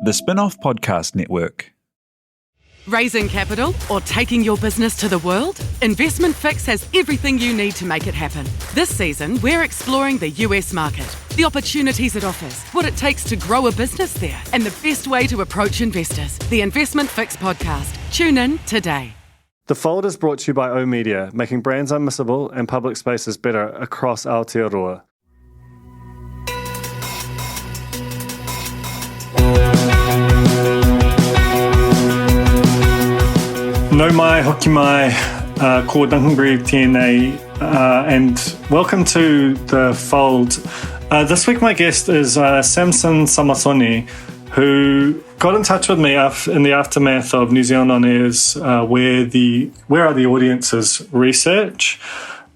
The Spin-Off Podcast Network. Raising capital or taking your business to the world? Investment Fix has everything you need to make it happen. This season, we're exploring the US market, the opportunities it offers, what it takes to grow a business there, and the best way to approach investors. The Investment Fix podcast. Tune in today. The Fold is brought to you by oOh!media, making brands unmissable and public spaces better across Aotearoa. No mai, hoki mai, ko Duncanbury tēnei, and welcome to The Fold. This week my guest is Samson Samasoni, who got in touch with me in the aftermath of New Zealand On Air's Where Are the Audiences research,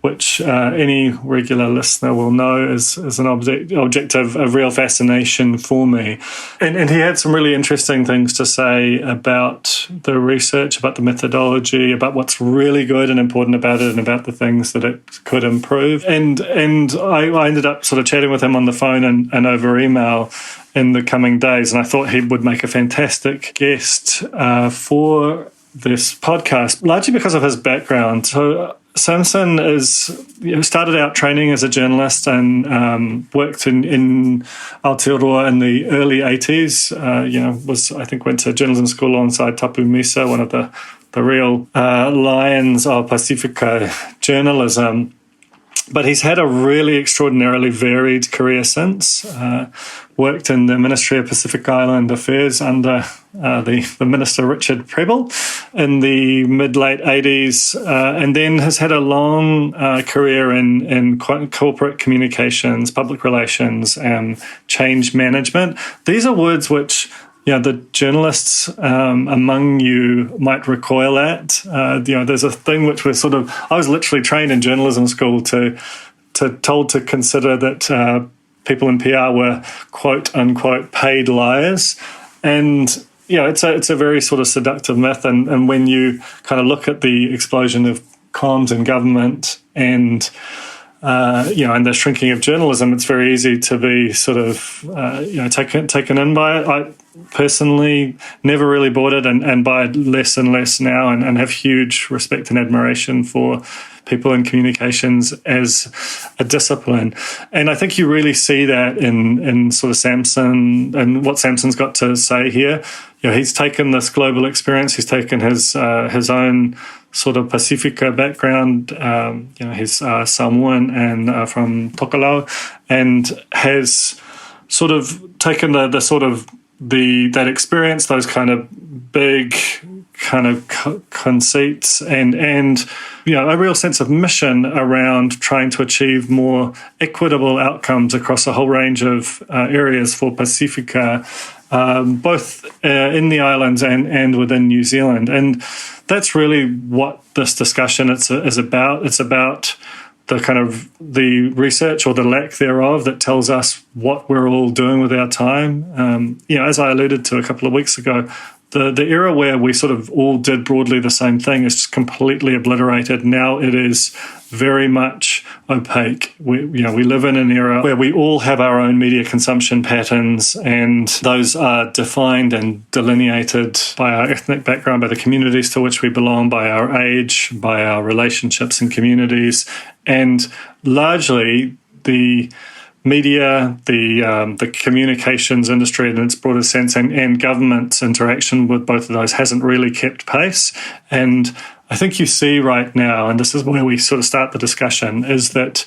which any regular listener will know is an object of real fascination for me. And he had some really interesting things to say about the research, about the methodology, about what's really good and important about it, and about the things that it could improve. And I ended up sort of chatting with him on the phone and over email in the coming days, and I thought he would make a fantastic guest for this podcast, largely because of his background. So Samson started out training as a journalist and worked in Aotearoa in the early 80s. Went to journalism school alongside Tapu Misa, one of the real lions of Pasifika journalism. But he's had a really extraordinarily varied career since. Worked in the Ministry of Pacific Island Affairs under the Minister Richard Prebble in the mid-late 80s, and then has had a long career in corporate communications, public relations, and change management. These are words which the journalists among you might recoil at. There's a thing which was I was literally trained in journalism school told to consider that people in PR were quote unquote paid liars, and it's a very sort of seductive myth. And when you kind of look at the explosion of comms in government and and the shrinking of journalism, it's very easy to be sort of taken in by it. I personally never really bought it, and buy it less and less now, and have huge respect and admiration for people in communications as a discipline. And I think you really see that in sort of Samson and what Samson's got to say here. He's taken this global experience, he's taken his own sort of Pasifika background, he's Samoan and from Tokelau, and has sort of taken that experience, those kind of big kind of conceits, and a real sense of mission around trying to achieve more equitable outcomes across a whole range of areas for Pasifika, both in the islands and within New Zealand. And that's really what this discussion is about. It's about the kind of the research or the lack thereof that tells us what we're all doing with our time. As I alluded to a couple of weeks ago, the era where we sort of all did broadly the same thing is just completely obliterated. Now it is very much opaque. We live in an era where we all have our own media consumption patterns, and those are defined and delineated by our ethnic background, by the communities to which we belong, by our age, by our relationships and communities, and largely the media, the communications industry in its broader sense, and government's interaction with both of those hasn't really kept pace. And I think you see right now, and this is where we sort of start the discussion, is that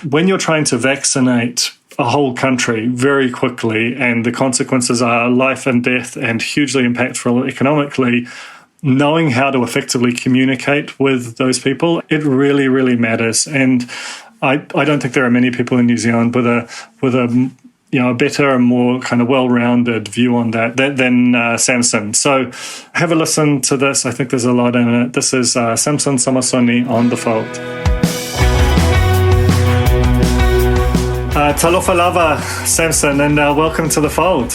when you're trying to vaccinate a whole country very quickly, and the consequences are life and death and hugely impactful economically, knowing how to effectively communicate with those people, it really, really matters. And I don't think there are many people in New Zealand with a better and more kind of well-rounded view on that than Samson. So have a listen to this. I think there's a lot in it. This is Samson Samasoni on The Fold. Talofa lava, Samson, and welcome to The Fold.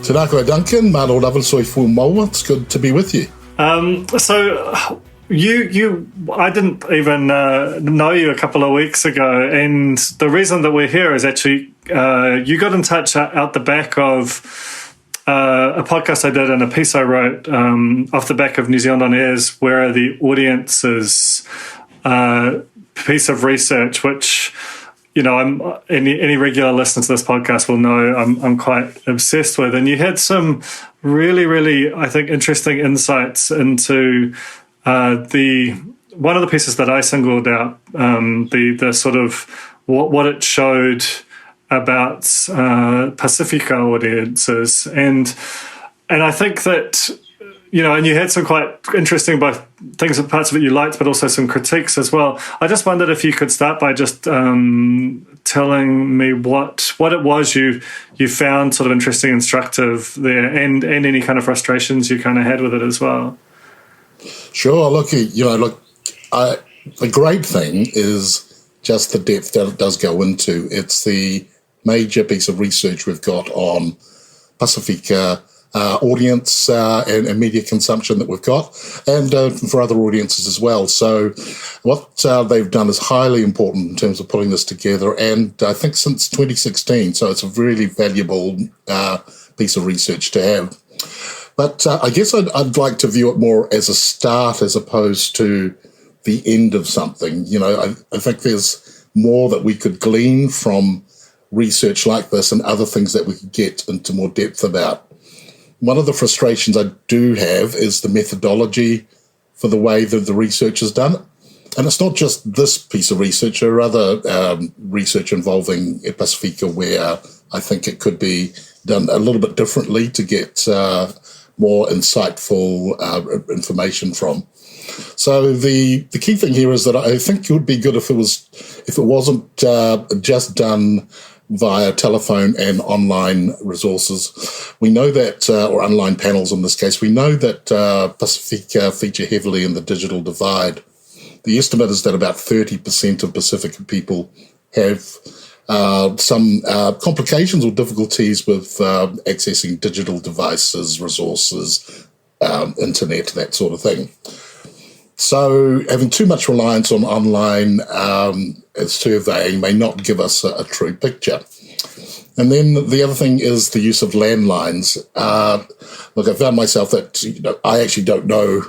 Tēnā koe, Duncan. Mā rō rawal soi fu maua. It's good to be with you. So I didn't even know you a couple of weeks ago, and the reason that we're here is actually you got in touch out the back of a podcast I did and a piece I wrote off the back of New Zealand On Air's Where Are the Audiences piece of research, which, you know, any regular listener to this podcast will know I'm quite obsessed with. And you had some really, really, I think, interesting insights into one of the pieces that I singled out, the sort of what it showed about Pasifika audiences, and I think that, you know, and you had some quite interesting both things and parts of it you liked, but also some critiques as well. I just wondered if you could start by just telling me what it was you found sort of interesting, instructive there, and any kind of frustrations you kind of had with it as well. Sure. Look, the great thing is just the depth that it does go into. It's the major piece of research we've got on Pasifika audience and media consumption that we've got, and for other audiences as well. So what they've done is highly important in terms of putting this together, and I think since 2016, so it's a really valuable piece of research to have. But I guess I'd like to view it more as a start as opposed to the end of something. You know, I think there's more that we could glean from research like this and other things that we could get into more depth about. One of the frustrations I do have is the methodology for the way that the research is done. And it's not just this piece of research. There are other research involving Pasifika where I think it could be done a little bit differently to get more insightful information from. So the key thing here is that I think it would be good if it wasn't just done via telephone and online resources. We know that, or online panels in this case, we know that Pasifika feature heavily in the digital divide. The estimate is that about 30% of Pacific people have some complications or difficulties with accessing digital devices, resources, internet, that sort of thing. So having too much reliance on online surveying may not give us a true picture. And then the other thing is the use of landlines. Look, I found myself that, you know, I actually don't know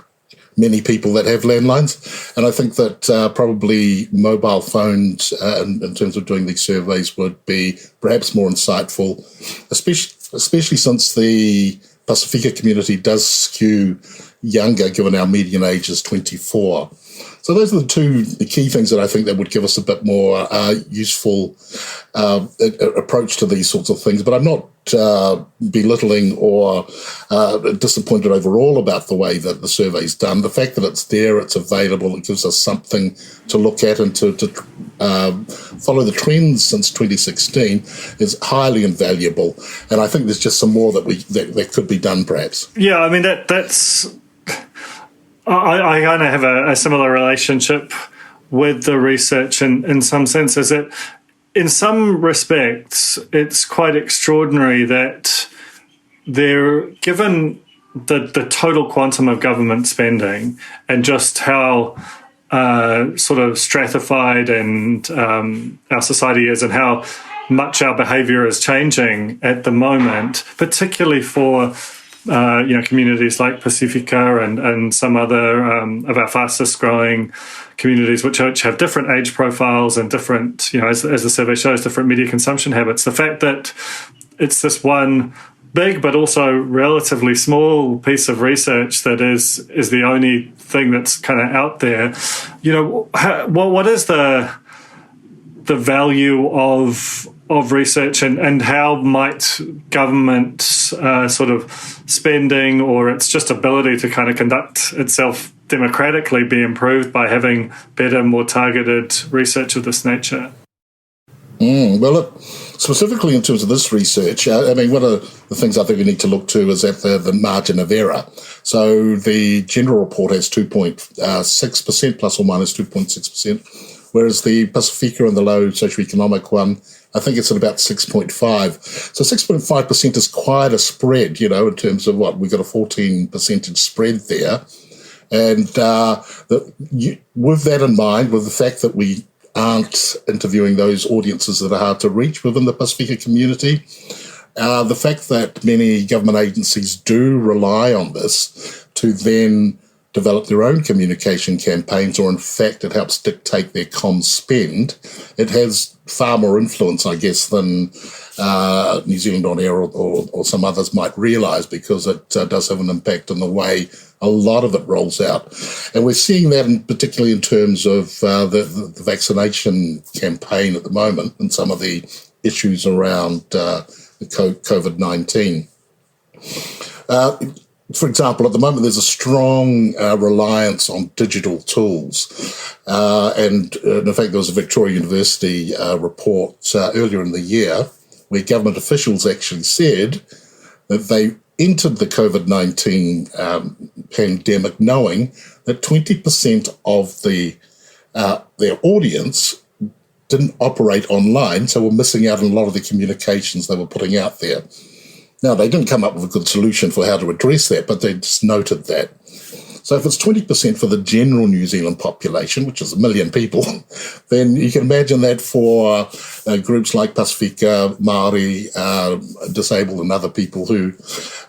many people that have landlines, and I think that probably mobile phones in terms of doing these surveys would be perhaps more insightful, especially since the Pasifika community does skew younger, given our median age is 24. So those are the key things that I think that would give us a bit more useful approach to these sorts of things. But I'm not belittling or disappointed overall about the way that the survey's done. The fact that it's there, it's available, it gives us something to look at and to follow the trends since 2016 is highly invaluable. And I think there's just some more that could be done, perhaps. Yeah, I mean, that's... I kind of have a similar relationship with the research in some senses. That in some respects, it's quite extraordinary that they're given the total quantum of government spending and just how sort of stratified and our society is and how much our behaviour is changing at the moment, particularly for communities like Pasifika and some other of our fastest growing communities, which have different age profiles and different, as the survey shows, different media consumption habits. The fact that it's this one big but also relatively small piece of research that is the only thing that's kind of out there, what is the value of research and how might government sort of spending or its just ability to kind of conduct itself democratically be improved by having better, more targeted research of this nature? Well, look, specifically in terms of this research, I mean, one of the things I think we need to look to is at the margin of error. So the general report has 2.6%, plus or minus 2.6%, whereas the Pasifika and the low socioeconomic one, I think it's at about 6.5. So 6.5% is quite a spread, in terms of we've got a 14% spread there. And with that in mind, with the fact that we aren't interviewing those audiences that are hard to reach within the Pasifika community, The fact that many government agencies do rely on this to then develop their own communication campaigns, or in fact it helps dictate their comms spend, it has far more influence, I guess, than New Zealand On Air or some others might realise, because it does have an impact on the way a lot of it rolls out. And we're seeing that particularly in terms of the vaccination campaign at the moment and some of the issues around COVID-19. For example, at the moment, there's a strong reliance on digital tools. And in fact, there was a Victoria University report earlier in the year where government officials actually said that they entered the COVID-19 pandemic knowing that 20% of their audience didn't operate online, so were missing out on a lot of the communications they were putting out there. Now, they didn't come up with a good solution for how to address that, but they just noted that. So if it's 20% for the general New Zealand population, which is 1 million people, then you can imagine that for groups like Pasifika, Māori, disabled and other people who,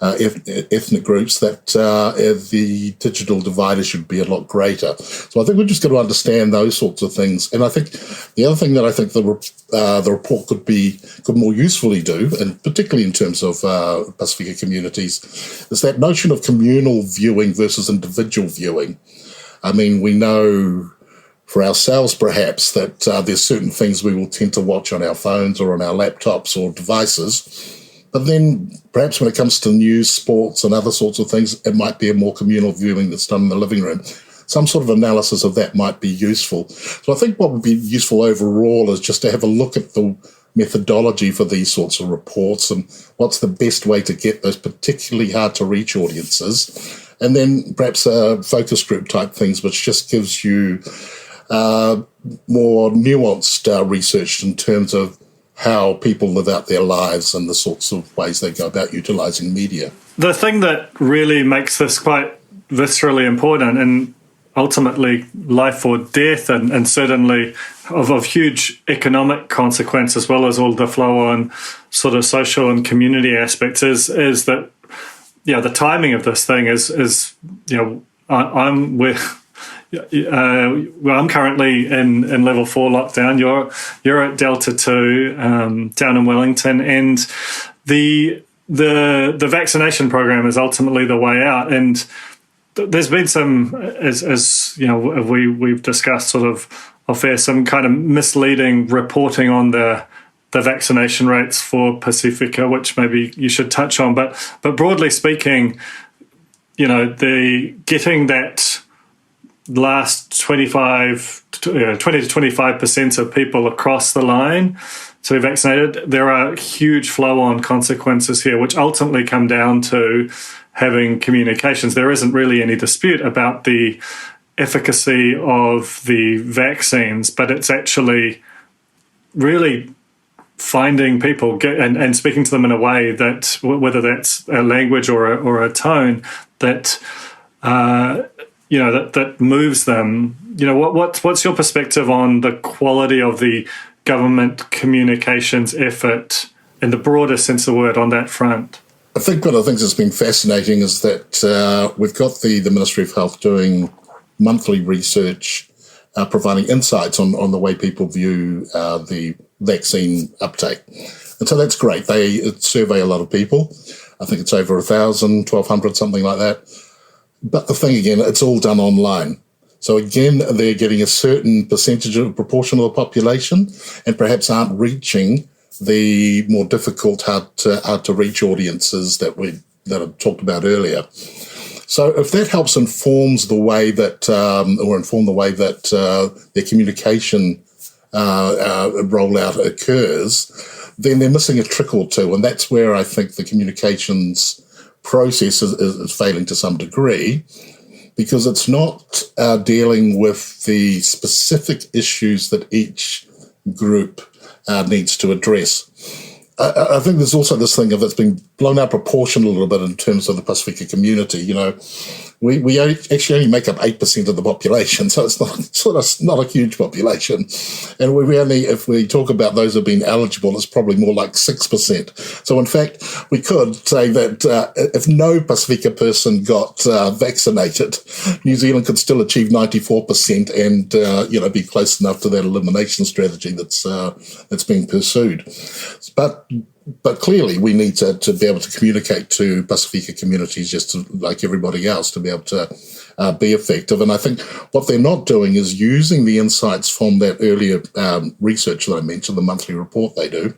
ethnic groups, that the digital divide should be a lot greater. So I think we've just got to understand those sorts of things. And I think the other thing that I think the report could more usefully do, and particularly in terms of Pasifika communities, is that notion of communal viewing versus individual viewing. I mean, we know for ourselves perhaps that there's certain things we will tend to watch on our phones or on our laptops or devices, but then perhaps when it comes to news, sports and other sorts of things, it might be a more communal viewing that's done in the living room. Some sort of analysis of that might be useful. So I think what would be useful overall is just to have a look at the methodology for these sorts of reports and what's the best way to get those particularly hard to reach audiences. And then perhaps focus group type things, which just gives you more nuanced research in terms of how people live out their lives and the sorts of ways they go about utilising media. The thing that really makes this quite viscerally important and ultimately life or death and certainly of huge economic consequence, as well as all the flow-on sort of social and community aspects, is that the timing of this thing is I'm currently in level 4 lockdown. You're at Delta 2 down in Wellington, and the vaccination program is ultimately the way out. And there's been some, as you know, we've discussed sort of off air, some kind of misleading reporting on the vaccination rates for Pasifika, which maybe you should touch on. But broadly speaking, you know, the getting that last 20 to 25% of people across the line to be vaccinated, there are huge flow-on consequences here, which ultimately come down to having communications. There isn't really any dispute about the efficacy of the vaccines, but it's actually really finding people and speaking to them in a way that, whether that's a language or a tone, that that moves them. You know, what's your perspective on the quality of the government communications effort in the broader sense of the word on that front? I think one of the things that's been fascinating is that we've got the Ministry of Health doing monthly research, providing insights on the way people view the vaccine uptake. And so that's great. They survey a lot of people. I think it's over 1,000, 1,200, something like that. But the thing, again, it's all done online. So again, they're getting a certain percentage of proportion of the population and perhaps aren't reaching the more difficult, hard to reach audiences that I've talked about earlier. So if that helps informs the way that, their communication rollout occurs, then they're missing a trick or two. And that's where I think the communications process is failing to some degree, because it's not dealing with the specific issues that each group needs to address. I think there's also this thing that's been blown out proportion a little bit in terms of the Pasifika community. You know, we actually only make up 8% of the population, so it's not a huge population. And we only, if we talk about those who have been eligible, it's probably more like 6%. So in fact, we could say that if no Pasifika person got vaccinated, New Zealand could still achieve 94% and be close enough to that elimination strategy that's being pursued. But clearly, we need to be able to communicate to Pasifika communities just like everybody else to be able to be effective. And I think what they're not doing is using the insights from that earlier research that I mentioned, the monthly report they do.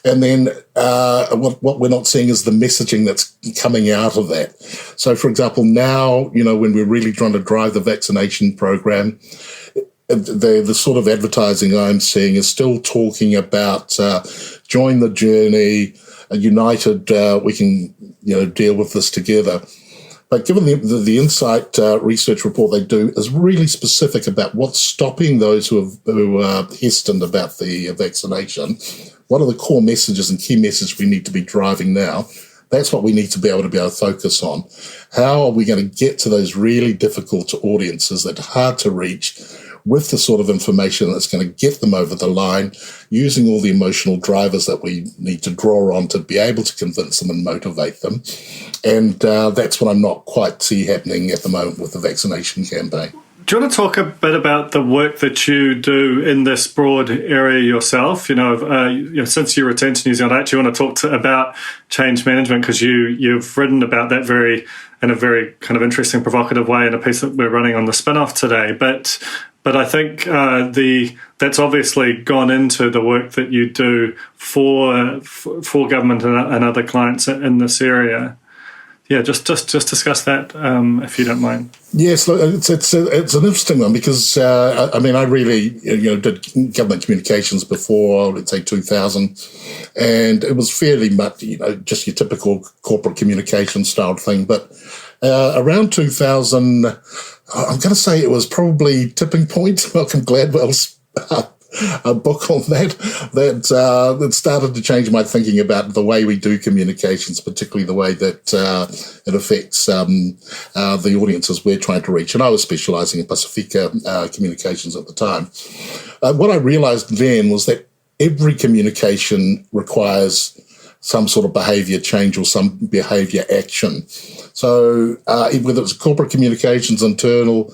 And then what we're not seeing is the messaging that's coming out of that. So, for example, now, when we're really trying to drive the vaccination program, the sort of advertising I'm seeing is still talking about join the journey, united, we can deal with this together. But given the Insight research report they do is really specific about what's stopping those who are hesitant about the vaccination, what are the core messages and key messages we need to be driving now? That's what we need to be able to focus on. How are we going to get to those really difficult audiences that are hard to reach with the sort of information that's going to get them over the line, using all the emotional drivers that we need to draw on to be able to convince them and motivate them. And that's what I'm not quite see happening at the moment with the vaccination campaign. Do you want to talk a bit about the work that you do in this broad area yourself? Since you returned to New Zealand, I actually want to talk about change management because you've written about that in a very kind of interesting, provocative way in a piece that we're running on the spin-off today. But I think that's obviously gone into the work that you do for government and other clients in this area. Yeah, just discuss that if you don't mind. Yes, it's an interesting one because I really did government communications before, let's say 2000, and it was fairly much just your typical corporate communication style thing. But around 2000, I'm going to say it was probably Tipping Point, Malcolm Gladwell's a book on that started to change my thinking about the way we do communications, particularly the way that it affects the audiences we're trying to reach. And I was specialising in Pasifika communications at the time. What I realised then was that every communication requires some sort of behaviour change or some behaviour action. So whether it's corporate communications, internal,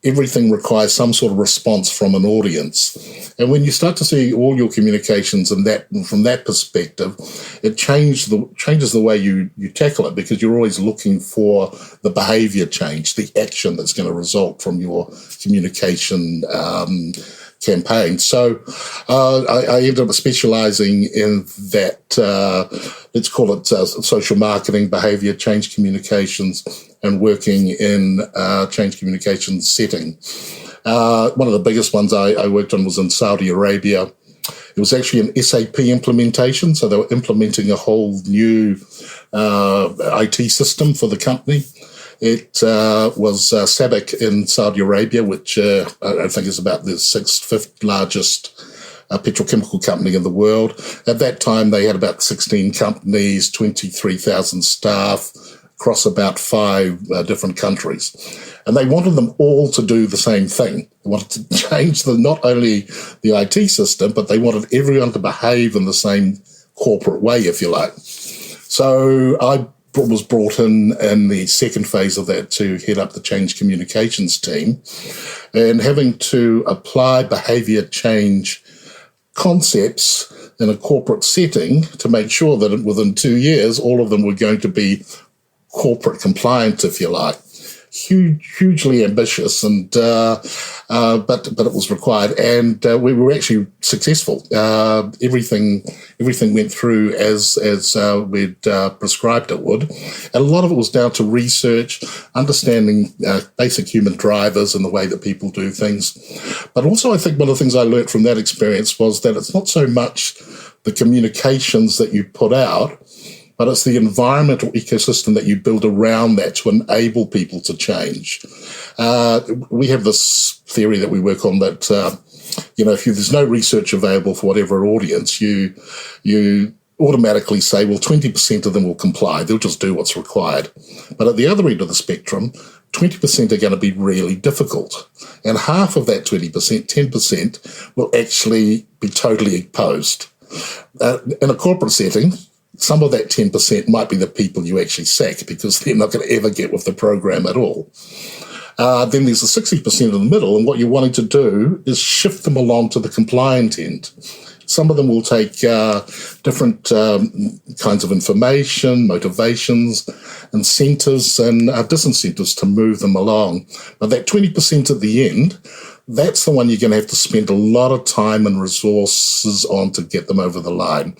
everything requires some sort of response from an audience. And when you start to see all your communications from that perspective, it changes the way you tackle it because you're always looking for the behaviour change, the action that's going to result from your communication campaign. So I ended up specialising in that, let's call it social marketing, behaviour change communications, and working in change communication setting. One of the biggest ones I worked on was in Saudi Arabia. It was actually an SAP implementation, so they were implementing a whole new IT system for the company. It was SABIC in Saudi Arabia, which I think is about the fifth largest petrochemical company in the world. At that time, they had about 16 companies, 23,000 staff, across about 5 different countries. And they wanted them all to do the same thing. They wanted to change not only the IT system, but they wanted everyone to behave in the same corporate way, if you like. So I was brought in the second phase of that to head up the change communications team, and having to apply behaviour change concepts in a corporate setting to make sure that within 2 years, all of them were going to be corporate compliant, if you like. Hugely ambitious, and but it was required, and we were actually successful. Everything went through as we'd prescribed it would, and a lot of it was down to research, understanding basic human drivers and the way that people do things. But also, I think one of the things I learned from that experience was that it's not so much the communications that you put out, but it's the environmental ecosystem that you build around that to enable people to change. We have this theory that we work on that, if there's no research available for whatever audience, you automatically say, well, 20% of them will comply. They'll just do what's required. But at the other end of the spectrum, 20% are going to be really difficult. And half of that 20%, 10%, will actually be totally opposed. In a corporate setting, some of that 10% might be the people you actually sack because they're not going to ever get with the program at all. Then there's the 60% in the middle, and what you're wanting to do is shift them along to the compliant end. Some of them will take different kinds of information, motivations, incentives, and disincentives to move them along. But that 20% at the end, that's the one you're going to have to spend a lot of time and resources on to get them over the line.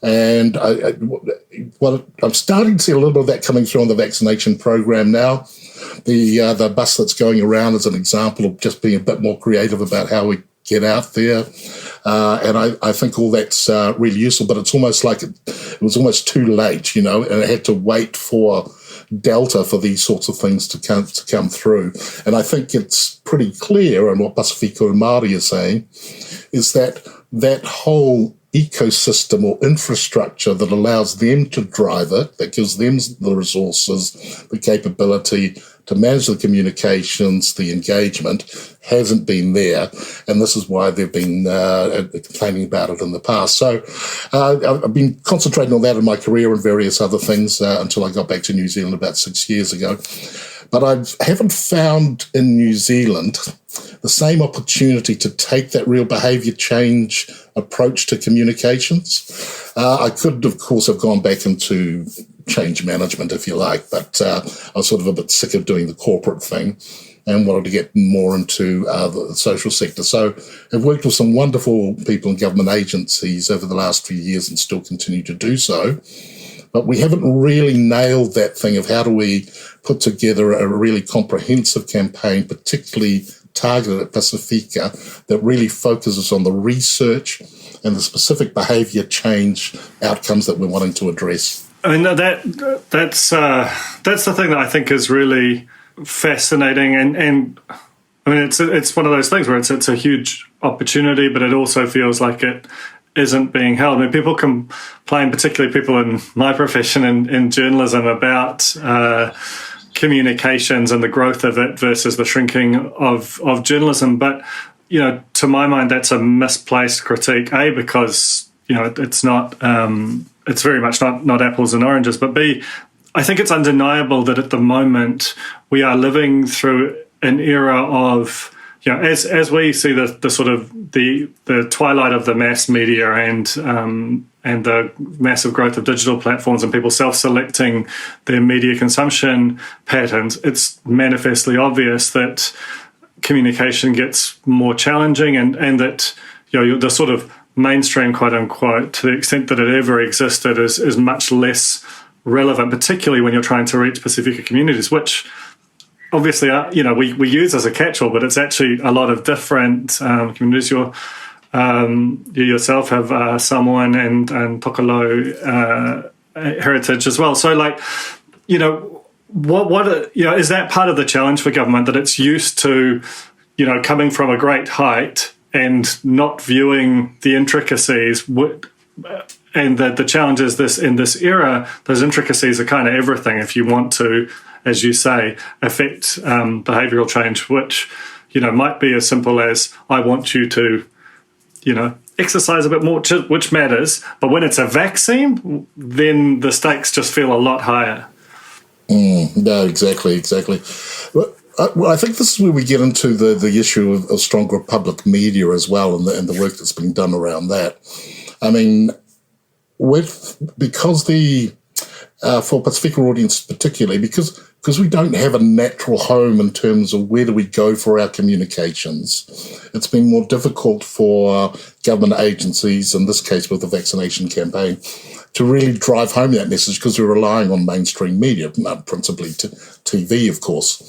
And I'm starting to see a little bit of that coming through on the vaccination program now. The bus that's going around is an example of just being a bit more creative about how we get out there. And I think all that's really useful, but it's almost like it was almost too late, and I had to wait for Delta for these sorts of things to come through. And I think it's pretty clear, and what Pasifika and Māori are saying, is that whole ecosystem or infrastructure that allows them to drive it, that gives them the resources, the capability to manage the communications, the engagement, hasn't been there. And this is why they've been complaining about it in the past. So I've been concentrating on that in my career and various other things until I got back to New Zealand about 6 years ago. But I haven't found in New Zealand the same opportunity to take that real behaviour change approach to communications. I could, of course, have gone back into change management, if you like, but I was sort of a bit sick of doing the corporate thing and wanted to get more into the social sector. So I've worked with some wonderful people in government agencies over the last few years and still continue to do so. But we haven't really nailed that thing of how do we put together a really comprehensive campaign, particularly targeted at Pasifika, that really focuses on the research and the specific behaviour change outcomes that we're wanting to address. I mean, that's the thing that I think is really fascinating, and I mean, it's one of those things where it's a huge opportunity, but it also feels like it isn't being held. I mean, people complain, particularly people in my profession in journalism, about communications and the growth of it versus the shrinking of journalism. But, to my mind, that's a misplaced critique, A, because, it's not, it's very much not apples and oranges, but B, I think it's undeniable that at the moment we are living through an era of, as we see the sort of the twilight of the mass media and the massive growth of digital platforms and people self-selecting their media consumption patterns, it's manifestly obvious that communication gets more challenging and that the sort of mainstream, quote unquote, to the extent that it ever existed, is much less relevant, particularly when you're trying to reach Pasifika communities, which obviously, we use as a catch-all, but it's actually a lot of different communities. You yourself have Samoan and Tokelau heritage as well. So, what is that part of the challenge for government, that it's used to, coming from a great height and not viewing the intricacies, and the challenge is in this era, those intricacies are kind of everything if you want to, as you say, affect behavioural change, which, might be as simple as, I want you to, exercise a bit more, which matters. But when it's a vaccine, then the stakes just feel a lot higher. No, exactly. Well, I think this is where we get into the issue of stronger public media as well, and the work that's been done around that. I mean, because for Pasifika audience particularly, because we don't have a natural home in terms of where do we go for our communications, it's been more difficult for government agencies, in this case with the vaccination campaign, to really drive home that message because we're relying on mainstream media, principally TV, of course.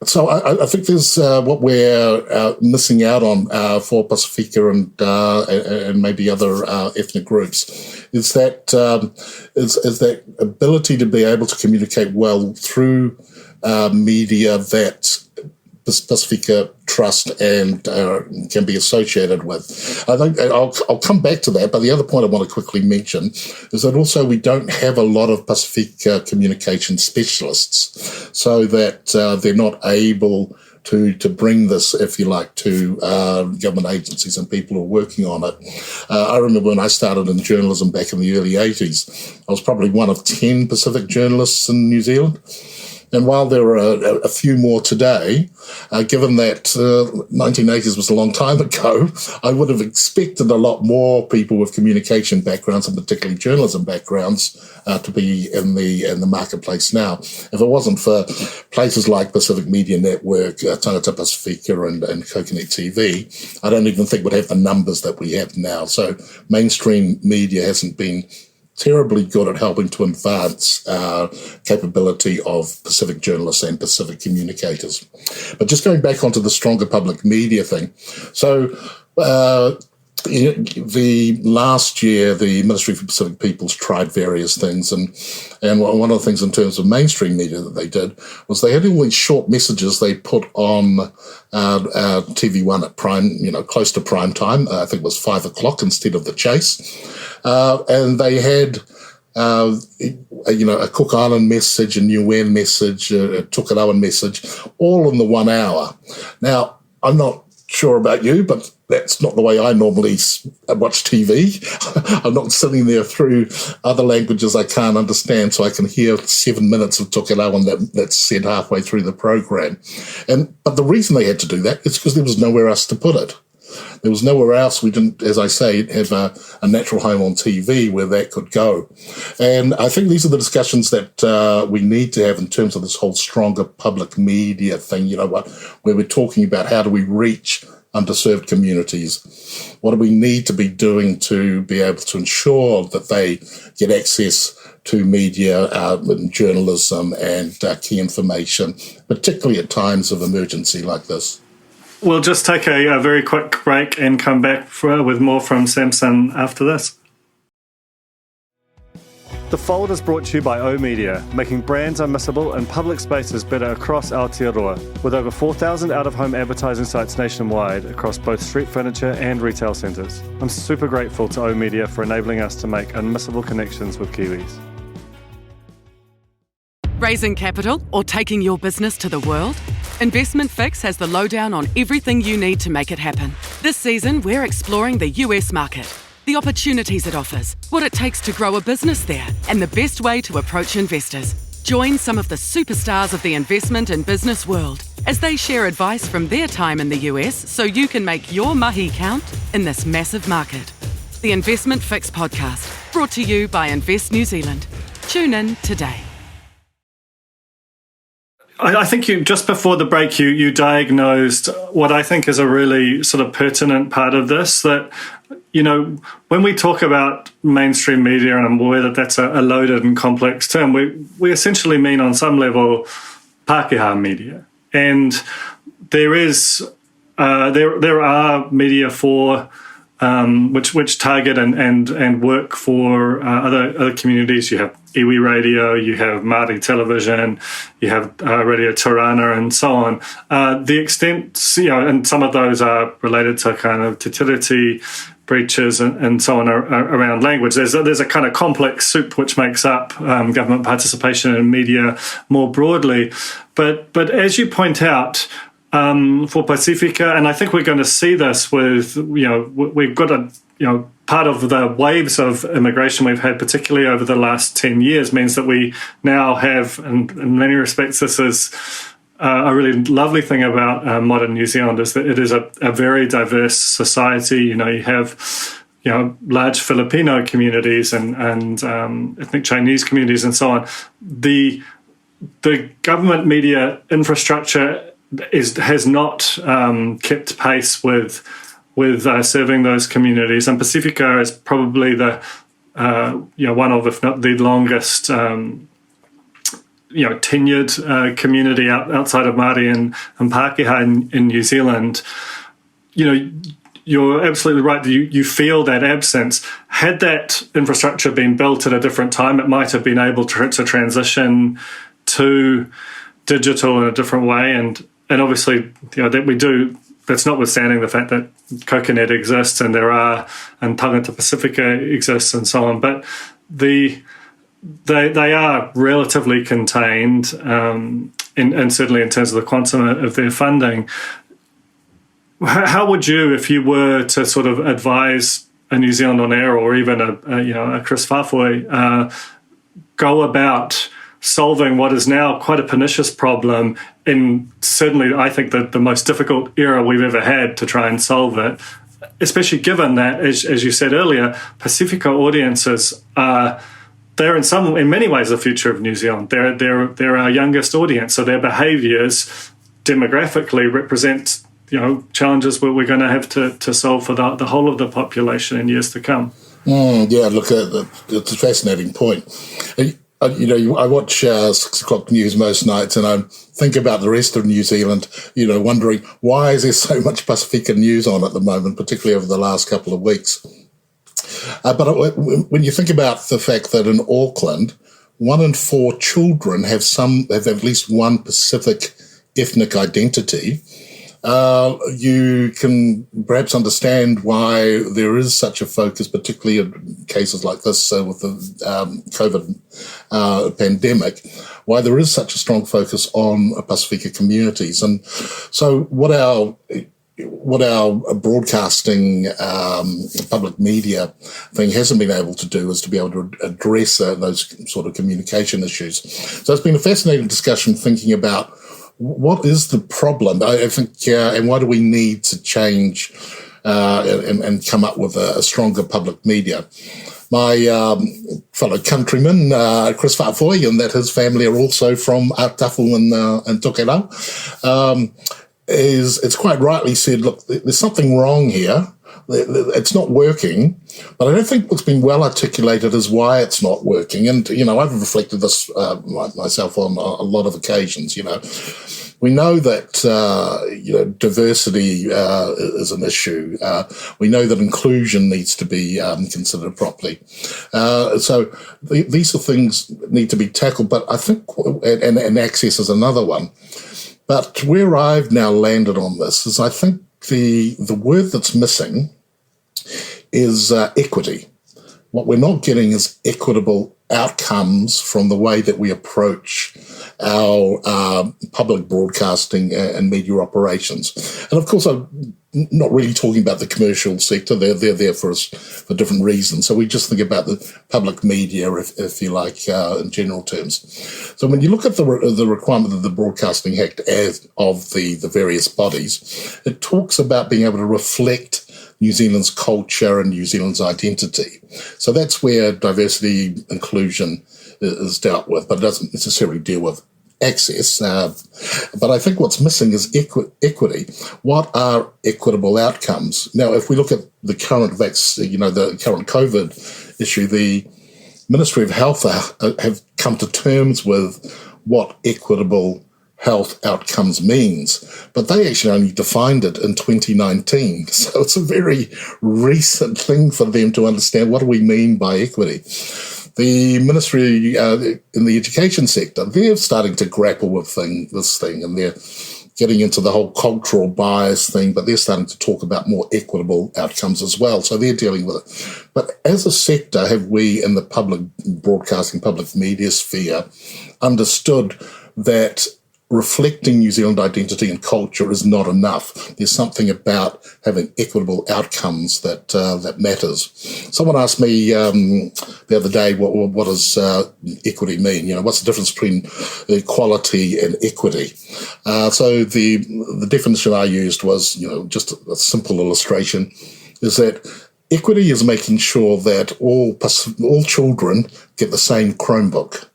So I think there's what we're missing out on for Pasifika and maybe other ethnic groups is that ability to be able to communicate well through media that Pasifika Trust and can be associated with. I think I'll come back to that, but the other point I want to quickly mention is that also we don't have a lot of Pasifika communication specialists, so that they're not able to bring this, if you like, to government agencies and people who are working on it. I remember when I started in journalism back in the early 80s, I was probably one of 10 Pacific journalists in New Zealand. And while there are a few more today, given that 1980s was a long time ago, I would have expected a lot more people with communication backgrounds, and particularly journalism backgrounds, to be in the marketplace now. If it wasn't for places like Pacific Media Network, Tangata Pasifika, and Coconut TV, I don't even think we'd have the numbers that we have now. So mainstream media hasn't been terribly good at helping to advance capability of Pacific journalists and Pacific communicators. But just going back onto the stronger public media thing. So the last year, the Ministry for Pacific Peoples tried various things, and one of the things in terms of mainstream media that they did was they had all these short messages they put on TV1 at prime, close to prime time. I think it was 5 o'clock instead of the chase, and they had a Cook Island message, a Niue message, a Tokelau message, all in the 1 hour. Now, I'm not sure about you, but that's not the way I normally watch TV. I'm not sitting there through other languages I can't understand, so I can hear 7 minutes of Tokelau that's said halfway through the program. But the reason they had to do that is because there was nowhere else to put it. There was nowhere else. We didn't, as I say, have a natural home on TV where that could go. And I think these are the discussions that we need to have in terms of this whole stronger public media thing, where we're talking about how do we reach underserved communities? What do we need to be doing to be able to ensure that they get access to media, journalism, and key information, particularly at times of emergency like this? We'll just take a very quick break and come back with more from Samson after this. The Fold is brought to you by O Media, making brands unmissable and public spaces better across Aotearoa, with over 4,000 out-of-home advertising sites nationwide across both street furniture and retail centres. I'm super grateful to O Media for enabling us to make unmissable connections with Kiwis. Raising capital or taking your business to the world? Investment Fix has the lowdown on everything you need to make it happen. This season, we're exploring the US market, the opportunities it offers, what it takes to grow a business there, and the best way to approach investors. Join some of the superstars of the investment and business world as they share advice from their time in the US so you can make your mahi count in this massive market. The Investment Fix podcast, brought to you by Invest New Zealand. Tune in today. I think just before the break, you diagnosed what I think is a really sort of pertinent part of this, that, when we talk about mainstream media, and I'm aware that that's a loaded and complex term, we essentially mean on some level Pākehā media. And there are media for which target and work for other communities. You have iwi radio, you have Māori television, you have Radio Tirana, and so on. The extent, and some of those are related to kind of te tiriti breaches and so on around language. There's a kind of complex soup which makes up government participation in media more broadly. But as you point out, for Pasifika, and I think we're going to see this with, we've got part of the waves of immigration we've had, particularly over the last 10 years, means that we now have, and in many respects, this is a really lovely thing about modern New Zealand, is that it is a very diverse society. You have large Filipino communities and ethnic Chinese communities and so on. The government media infrastructure has not kept pace with serving those communities, and Pasifika is probably the one of, if not the longest tenured community outside of Māori and Pākehā in New Zealand. You're absolutely right. You feel that absence. Had that infrastructure been built at a different time, it might have been able to transition to digital in a different way. And and obviously, that we do. That's notwithstanding the fact that Coconut exists and and Tangata Pasifika exists and so on, but they are relatively contained, and certainly in terms of the quantum of their funding. How would you, if you were to sort of advise a New Zealand On Air or even a Chris Fafoi, go about solving what is now quite a pernicious problem in certainly, I think, the most difficult era we've ever had to try and solve it, especially given that, as you said earlier, Pasifika audiences they're in many ways the future of New Zealand. They're our youngest audience, so their behaviours demographically represent challenges where we're going to have to solve for the whole of the population in years to come. Yeah, look, it's a fascinating point. I watch 6 o'clock news most nights, and I think about the rest of New Zealand, wondering why is there so much Pasifika news on at the moment, particularly over the last couple of weeks. But when you think about the fact that in Auckland, 1 in 4 children have at least one Pacific ethnic identity, you can perhaps understand why there is such a focus, particularly in cases like this with the COVID pandemic, why there is such a strong focus on Pasifika communities. And so what our broadcasting public media thing hasn't been able to do is to be able to address those sort of communication issues. So it's been a fascinating discussion thinking about what is the problem, I think, and why do we need to change and come up with a stronger public media? My fellow countryman, Chris Fafoi, and that his family are also from Aotearoa and Tokelau, it's quite rightly said, look, there's something wrong here. It's not working, but I don't think what's been well articulated is why it's not working. And, I've reflected this myself on a lot of occasions. We know that, diversity is an issue. We know that inclusion needs to be considered properly. So these are things that need to be tackled, but I think, and access is another one. But where I've now landed on this is I think the word that's missing is equity. What we're not getting is equitable outcomes from the way that we approach our public broadcasting and media operations. And of course, I'm not really talking about the commercial sector. They're there for us for different reasons. So we just think about the public media, if you like, in general terms. So when you look at the requirement of the Broadcasting Act of the various bodies, it talks about being able to reflect New Zealand's culture and New Zealand's identity. So that's where diversity inclusion is dealt with, but it doesn't necessarily deal with access. But I think what's missing is equity. What are equitable outcomes? Now, if we look at the current the current COVID issue, the Ministry of Health have come to terms with what equitable health outcomes means, but they actually only defined it in 2019. So it's a very recent thing for them to understand what do we mean by equity. The ministry in the education sector, they're starting to grapple with this thing, and they're getting into the whole cultural bias thing, but they're starting to talk about more equitable outcomes as well. So they're dealing with it. But as a sector, have we in the public broadcasting, public media sphere understood that reflecting New Zealand identity and culture is not enough? There's something about having equitable outcomes that matters. Someone asked me the other day, what does equity mean? What's the difference between equality and equity? So the definition I used was, just a simple illustration, is that equity is making sure that all children get the same Chromebook,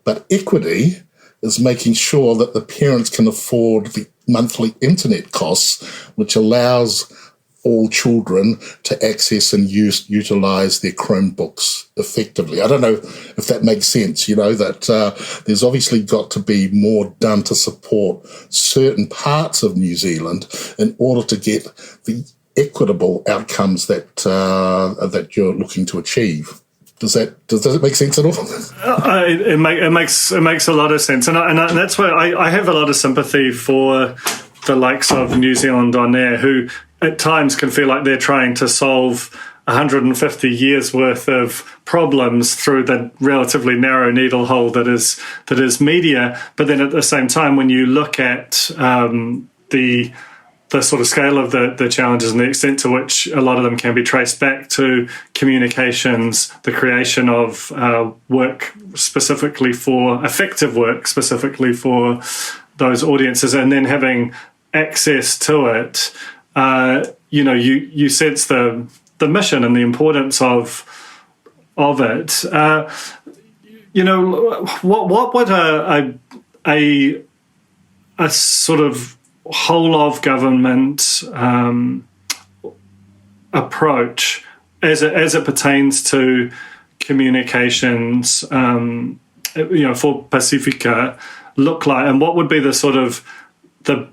but equity is making sure that the parents can afford the monthly internet costs, which allows all children to access and utilize their Chromebooks effectively. I don't know if that makes sense, that there's obviously got to be more done to support certain parts of New Zealand in order to get the equitable outcomes that you're looking to achieve. Does it make sense at all? It makes a lot of sense, and that's why I have a lot of sympathy for the likes of New Zealand On Air, who at times can feel like they're trying to solve 150 years worth of problems through the relatively narrow needle hole that is media. But then at the same time, when you look at the sort of scale of the challenges and the extent to which a lot of them can be traced back to communications, the creation of effective work specifically for those audiences, and then having access to it, you sense the mission and the importance of it. What would a sort of whole of government approach as it pertains to communications, for Pasifika look like, and what would be the sort of the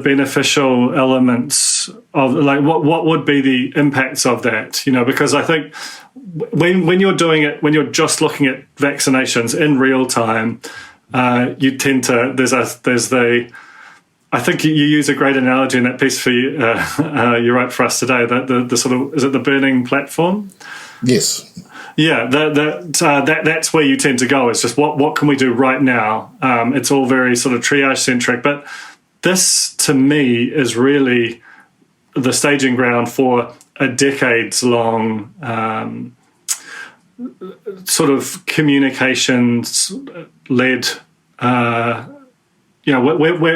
beneficial elements of, like, what would be the impacts of that? Because I think when you're doing it, when you're just looking at vaccinations in real time, you tend to I think you use a great analogy in that piece for you wrote for us today. That the sort of, is it the burning platform? Yes. Yeah, that's where you tend to go. It's just what can we do right now? It's all very sort of triage centric, but this to me is really the staging ground for a decades long sort of communications led. Where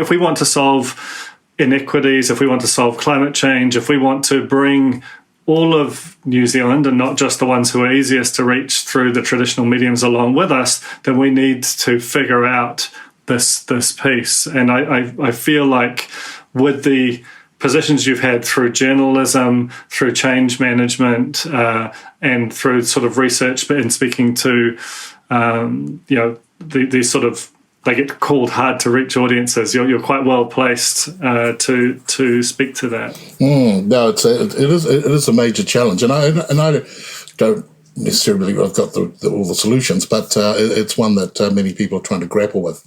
if we want to solve inequities, if we want to solve climate change, if we want to bring all of New Zealand and not just the ones who are easiest to reach through the traditional mediums along with us, then we need to figure out this piece. And I feel like with the positions you've had through journalism, through change management, and through sort of research and speaking to, these sort of, they get called hard to reach audiences. You're quite well placed to speak to that. No, it is a major challenge, and I don't necessarily believe I've got all the solutions, but it's one that many people are trying to grapple with.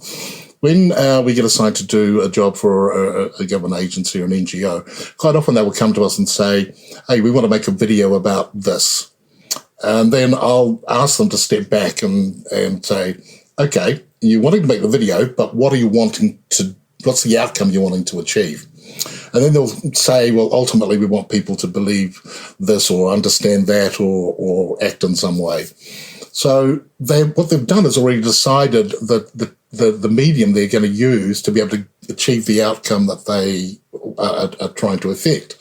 When we get assigned to do a job for a government agency or an NGO, quite often they will come to us and say, "Hey, we want to make a video about this," and then I'll ask them to step back and say, "Okay, you're wanting to make the video, but what's the outcome you're wanting to achieve?" And then they'll say, "Well, ultimately we want people to believe this or understand that or act in some way." So what they've done is already decided that the medium they're going to use to be able to achieve the outcome that they are trying to affect.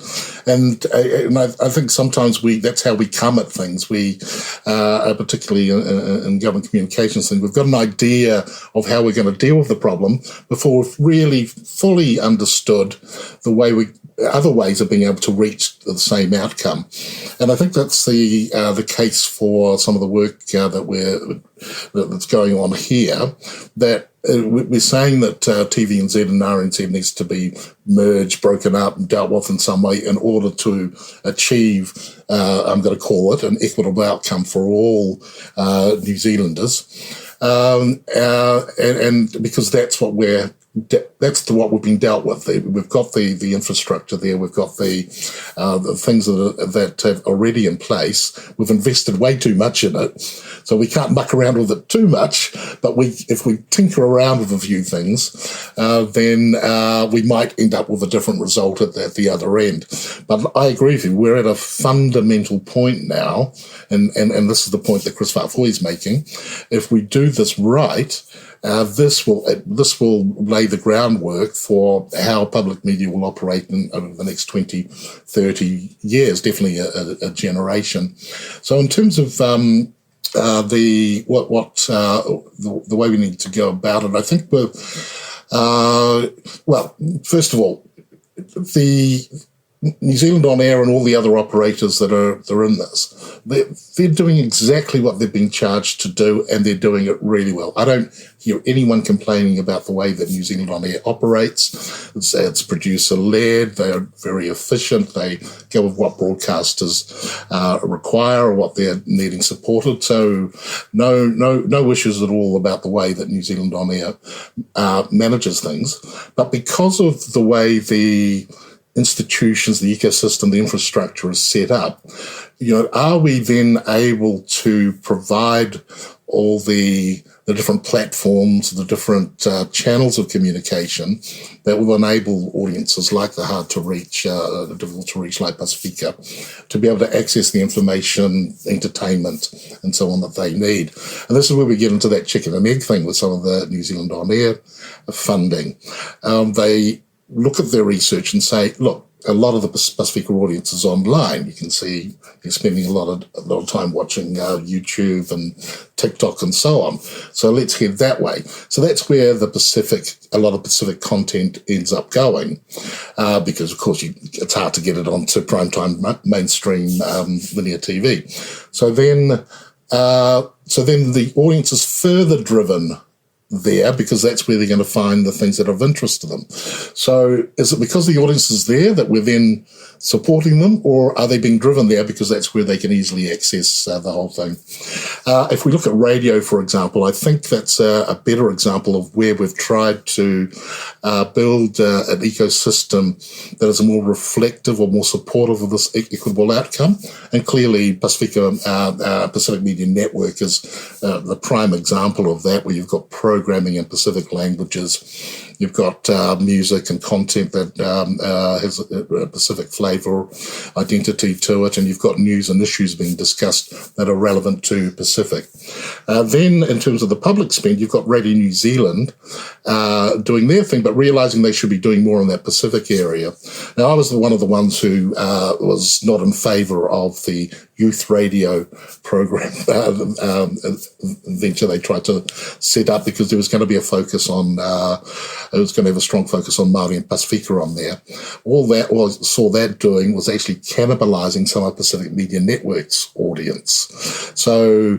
And I think sometimes that's how we come at things. We, particularly in government communications things, we've got an idea of how we're going to deal with the problem before we've really fully understood other ways of being able to reach the same outcome. And I think that's the case for some of the work that's going on here, that we're saying that TVNZ and RNZ needs to be merged, broken up and dealt with in some way in order to achieve, I'm going to call it, an equitable outcome for all New Zealanders. And because that's what we've been dealt with. We've got the infrastructure there. We've got the things that have already in place. We've invested way too much in it, so we can't muck around with it too much. But if we tinker around with a few things, then we might end up with a different result at the other end. But I agree with you. We're at a fundamental point now, and this is the point that Chris Farfoy is making. If we do this right, this will lay the groundwork for how public media will operate over the next 20, 30 years, definitely a generation. So in terms of the way we need to go about it, I think first of all, New Zealand On Air and all the other operators that are in this, they're doing exactly what they've been charged to do, and they're doing it really well. I don't hear anyone complaining about the way that New Zealand On Air operates. It's producer-led. They're very efficient. They go with what broadcasters require or what they're needing supported. So no issues at all about the way that New Zealand On Air manages things. But because of the way the institutions, the ecosystem, the infrastructure is set up, are we then able to provide all the different platforms, the different channels of communication that will enable audiences like the difficult to reach like Pasifika to be able to access the information, entertainment, and so on that they need. And this is where we get into that chicken and egg thing with some of the New Zealand On Air funding. They look at their research and say, look, a lot of the Pasifika audience is online. You can see they're spending a lot of time watching YouTube and TikTok and so on. So let's head that way. So that's where a lot of Pacific content ends up going, because of course it's hard to get it onto primetime mainstream linear TV. So then the audience is further driven there, because that's where they're going to find the things that are of interest to them. So is it because the audience is there that we're then supporting them, or are they being driven there because that's where they can easily access the whole thing? If we look at radio, for example, I think that's a better example of where we've tried to build an ecosystem that is more reflective or more supportive of this equitable outcome. And clearly Pacific Media Network is the prime example of that, where you've got programming in Pacific languages. You've got music and content that has a Pacific flavour, identity to it, and you've got news and issues being discussed that are relevant to Pacific. Then, in terms of the public spend, you've got Radio New Zealand doing their thing, but realising they should be doing more in that Pacific area. Now, I was one of the ones who was not in favour of the youth radio program venture they tried to set up, because there was going to be a focus on it was going to have a strong focus on Māori and Pasifika on there. All that saw that doing was actually cannibalising some of Pacific Media Network's audience. So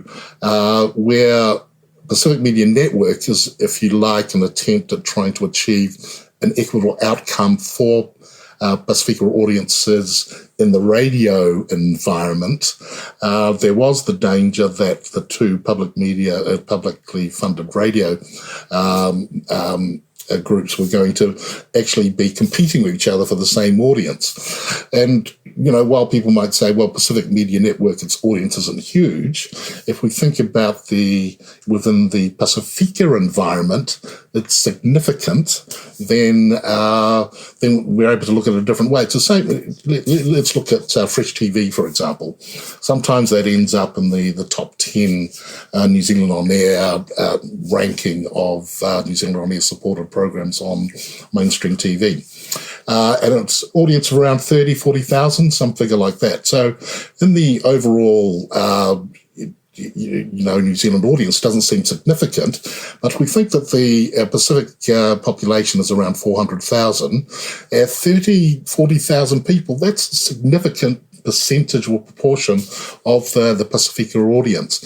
where Pacific Media Network is, if you like, an attempt at trying to achieve an equitable outcome for Pasifika audiences in the radio environment, there was the danger that the two publicly funded radio groups were going to actually be competing with each other for the same audience. And, while people might say, well, Pacific Media Network, its audience isn't huge, if we think about within the Pasifika environment, it's significant, then we're able to look at it a different way. So let's look at Fresh TV, for example. Sometimes that ends up in the top 10 New Zealand On Air ranking of New Zealand On Air supported programs on mainstream TV. And its audience of around 40,000, some figure like that. So in the overall New Zealand audience doesn't seem significant, but we think that the Pacific population is around 400,000. At 40,000 people, that's a significant percentage or proportion of the Pasifika audience.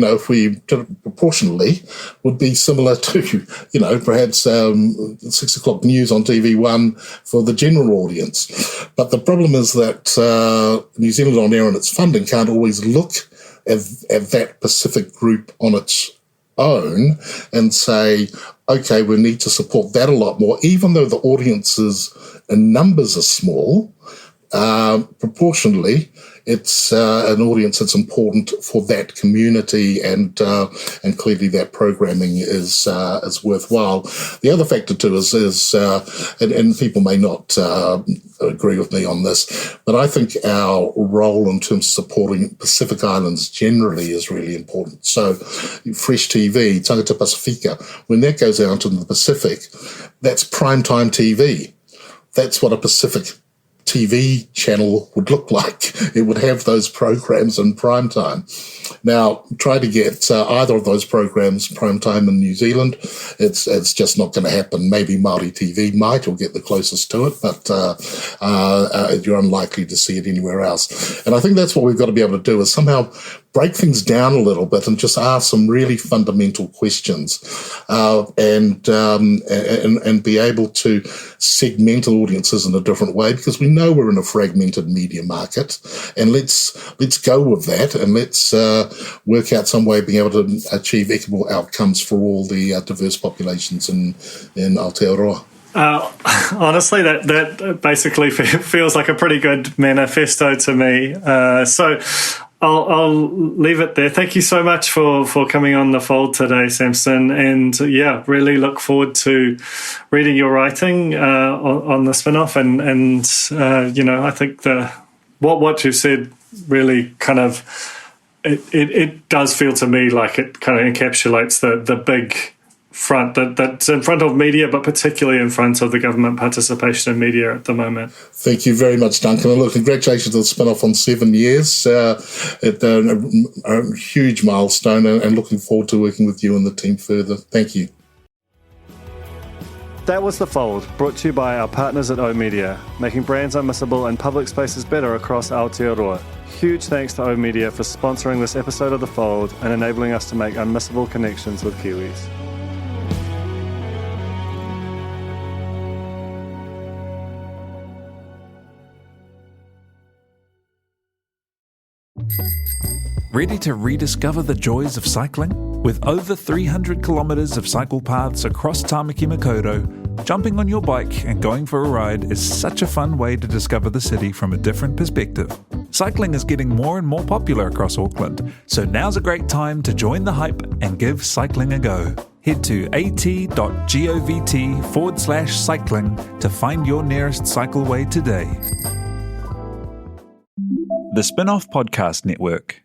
If we did it proportionally, would be similar to, perhaps 6 o'clock news on TV1 for the general audience. But the problem is that New Zealand On Air and its funding can't always look at that Pacific group on its own and say, okay, we need to support that a lot more, even though the audiences and numbers are small. Proportionally, it's an audience that's important for that community, and clearly that programming is worthwhile. The other factor too is and people may not agree with me on this, but I think our role in terms of supporting Pacific Islands generally is really important. So Fresh TV, Tangata Pasifika, when that goes out into the Pacific, that's primetime TV. That's what a Pacific TV channel would look like. It would have those programs in prime time. Now, try to get either of those programs prime time in New Zealand. It's just not going to happen. Maybe Māori TV might, or get the closest to it, but you're unlikely to see it anywhere else. And I think that's what we've got to be able to do, is somehow break things down a little bit and just ask some really fundamental questions, and be able to segment audiences in a different way, because we know we're in a fragmented media market, and let's go with that, and let's work out some way of being able to achieve equitable outcomes for all the diverse populations in Aotearoa. Honestly, that basically feels like a pretty good manifesto to me. So I'll leave it there. Thank you so much for coming on the fold today, Samson. And really look forward to reading your writing on the spin-off. And I think what you've said really kind of, it does feel to me like it kind of encapsulates the big front that's in front of media, but particularly in front of the government participation in media at the moment. Thank you very much, Duncan. And look, congratulations on the spin-off on 7 years. It's a huge milestone, and looking forward to working with you and the team further. Thank you. That was The Fold, brought to you by our partners at oOh!media, making brands unmissable and public spaces better across Aotearoa. Huge thanks to oOh!media for sponsoring this episode of The Fold and enabling us to make unmissable connections with Kiwis. Ready to rediscover the joys of cycling? With over 300 kilometres of cycle paths across Tāmaki Makaurau, jumping on your bike and going for a ride is such a fun way to discover the city from a different perspective. Cycling is getting more and more popular across Auckland, so now's a great time to join the hype and give cycling a go. Head to at.govt/cycling to find your nearest cycleway today. The Spin-off Podcast Network.